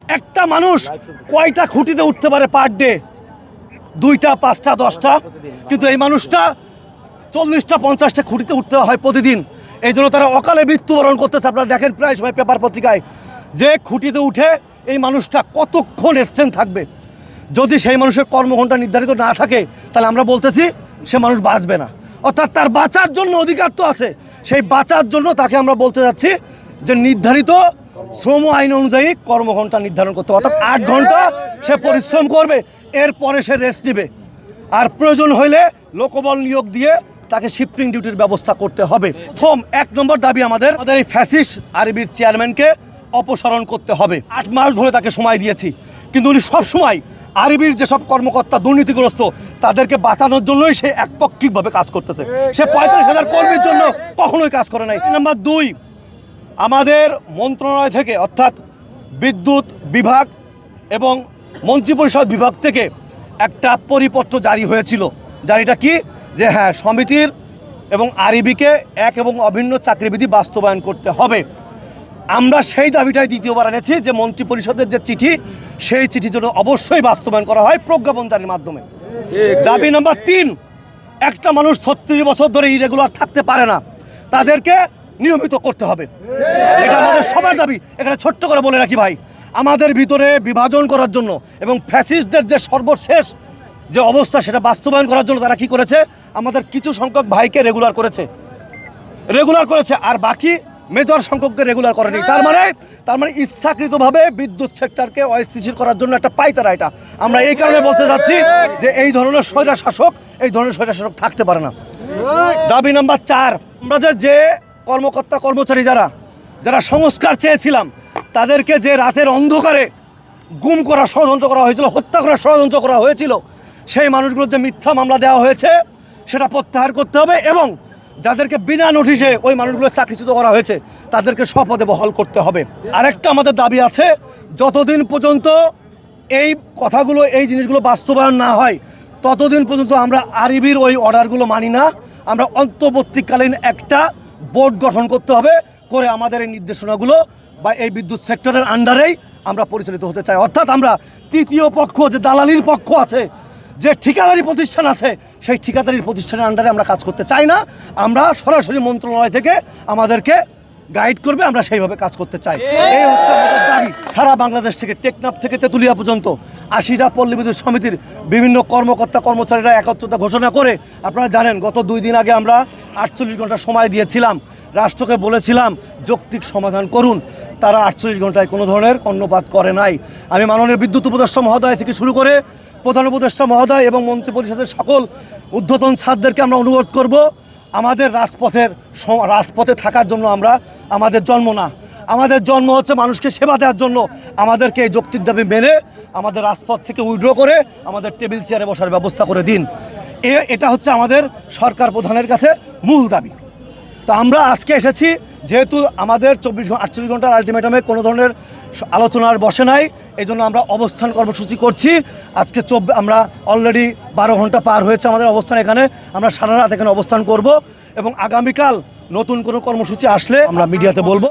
একটা মানুষ কয়টা খুঁটিতে উঠতে পারে পার ডে? 2টা 5টা 10টা, কিন্তু এই মানুষটা 40টা 50টা খুঁটিতে উঠতে হয় প্রতিদিন। এই জন্য তারা অকালে মৃত্যুবরণ করতেছে। আপনারা দেখেন প্রায় সময় পেপার পত্রিকায় যে খুঁটিতে উঠে এই মানুষটা কতক্ষণ স্ট্যান্ড থাকবে। যদি সেই মানুষের কর্মঘণ্টা নির্ধারিত না থাকে তাহলে আমরা বলতেছি সে মানুষ বাঁচবে না। অর্থাৎ তার বাঁচার জন্য অধিকার তো আছে, সেই বাঁচার জন্য তাকে আমরা বলতে যাচ্ছি যে নির্ধারিত শ্রম আইন অনুযায়ী কর্মঘণ্টা নির্ধারণ করতে হবে। অর্থাৎ 8 ঘন্টা সে পরিশ্রম করবে, এরপরে সে রেস্ট নেবে। আর প্রয়োজন হইলে লোকবল নিয়োগ দিয়ে তাকে শিফটিং ডিউটির ব্যবস্থা করতে হবে। প্রথম 1 নম্বর দাবি আমাদের এই ফ্যাসিস্ট আরবির চেয়ারম্যানকে অপসারণ করতে হবে। 8 মাস ধরে তাকে সময় দিয়েছি, কিন্তু উনি সবসময় আরবির যেসব কর্মকর্তা দুর্নীতিগ্রস্ত তাদেরকে বাঁচানোর জন্যই সে একপক্ষিকভাবে কাজ করতেছে। সে 45,000 কর্মীর জন্য কখনোই কাজ করে নাই। নাম্বার 2, আমাদের মন্ত্রণালয় থেকে অর্থাৎ বিদ্যুৎ বিভাগ এবং মন্ত্রিপরিষদ বিভাগ থেকে একটা পরিপত্র জারি হয়েছিল। জারিটা কি? যে হ্যাঁ, সমিতির এবং আরবিকে এক এবং অভিন্ন চাকরিবিধি বাস্তবায়ন করতে হবে। আমরা সেই দাবিটাই দ্বিতীয়বার এনেছি যে মন্ত্রিপরিষদের যে চিঠি, সেই চিঠি যেন অবশ্যই বাস্তবায়ন করা হয় প্রজ্ঞাপন জারির মাধ্যমে। দাবি নাম্বার 3, একটা মানুষ 36 বছর ধরে ইরেগুলার থাকতে পারে না, তাদেরকে নিয়মিত করতে হবে। এটা আমাদের সবার দাবি। এখানে ছোট্ট করে বলে রাখি ভাই, আমাদের ভিতরে বিভাজন করার জন্য এবং ফ্যাসিস্টদের যে সর্বশেষ যে অবস্থা সেটা বাস্তবায়ন করার জন্য তারা কি করেছে, আমাদের কিছু সংখ্যক ভাইকে রেগুলার করেছে আর বাকি মেজর সংখ্যককে রেগুলার করেনি। তার মানে ইচ্ছাকৃতভাবে বিদ্যুৎ সেক্টরকে অস্থিতিশীল করার জন্য একটা পায়তারা। এটা আমরা এই কারণে বলতে চাচ্ছি যে এই ধরনের স্বৈরশাসক থাকতে পারে না। দাবি নাম্বার 4, আমাদের যে কর্মকর্তা কর্মচারী যারা সংস্কার চেয়েছিলাম তাদেরকে যে রাতের অন্ধকারে গুম করা ষড়যন্ত্র করা হয়েছিল, হত্যা করার ষড়যন্ত্র করা হয়েছিল, সেই মানুষগুলোর যে মিথ্যা মামলা দেওয়া হয়েছে সেটা প্রত্যাহার করতে হবে এবং যাদেরকে বিনা নোটিশে ওই মানুষগুলো চাকরিচ্যুত করা হয়েছে তাদেরকে স্বপদে বহাল করতে হবে। আরেকটা আমাদের দাবি আছে, যতদিন পর্যন্ত এই জিনিসগুলো বাস্তবায়ন না হয় ততদিন পর্যন্ত আমরা আরবির ওই অর্ডারগুলো মানি না। আমরা অন্তর্বর্তীকালীন একটা বোর্ড গঠন করতে হবে, করে আমাদের এই নির্দেশনাগুলো বা এই বিদ্যুৎ সেক্টরের আন্ডারেই আমরা পরিচালিত হতে চাই। অর্থাৎ আমরা তৃতীয় পক্ষ, যে দালালির পক্ষ আছে, যে ঠিকাদারি প্রতিষ্ঠান আছে, সেই ঠিকাদারি প্রতিষ্ঠানের আন্ডারে আমরা কাজ করতে চাই না। আমরা সরাসরি মন্ত্রণালয় থেকে আমাদেরকে গাইড করবে, আমরা সেইভাবে কাজ করতে চাই। এই হচ্ছে আমাদের দাবি। সারা বাংলাদেশ থেকে টেকনাফ থেকে তেঁতুলিয়া পর্যন্ত 80টা পল্লী বিদ্যুৎ সমিতির বিভিন্ন কর্মকর্তা কর্মচারীরা একত্রতা ঘোষণা করে, আপনারা জানেন গত 2 দিন আগে আমরা 48 ঘন্টা সময় দিয়েছিলাম, রাষ্ট্রকে বলেছিলাম যৌক্তিক সমাধান করুন। তারা 48 ঘন্টায় কোনো ধরনের কর্ণপাত করে নাই। আমি মাননীয় বিদ্যুৎ উপদেষ্টা মহোদয় থেকে শুরু করে প্রধান উপদেষ্টা মহোদয় এবং মন্ত্রিপরিষদের সকল ঊর্ধ্বতন ছাত্রদেরকে আমরা অনুরোধ করব, আমাদের রাজপথে থাকার জন্য আমাদের জন্ম না, আমাদের জন্ম হচ্ছে মানুষকে সেবা দেওয়ার জন্য। আমাদেরকে এই যৌক্তিক দাবি মেনে আমাদের রাজপথ থেকে উইথড্র করে আমাদের টেবিল চেয়ারে বসার ব্যবস্থা করে দিন। এটা হচ্ছে আমাদের সরকার প্রধানের কাছে মূল দাবি। তো আমরা আজকে এসেছি, যেহেতু আমাদের 48 ঘন্টার আলটিমেটামে কোনো ধরনের আলোচনার বসে নাই, এই জন্য আমরা অবস্থান কর্মসূচি করছি। আজকে আমরা অলরেডি 12 ঘন্টা পার হয়েছে আমাদের অবস্থান এখানে। আমরা সারা রাত এখানে অবস্থান করব এবং আগামীকাল নতুন কোনো কর্মসূচি আসলে আমরা মিডিয়াতে বলবো।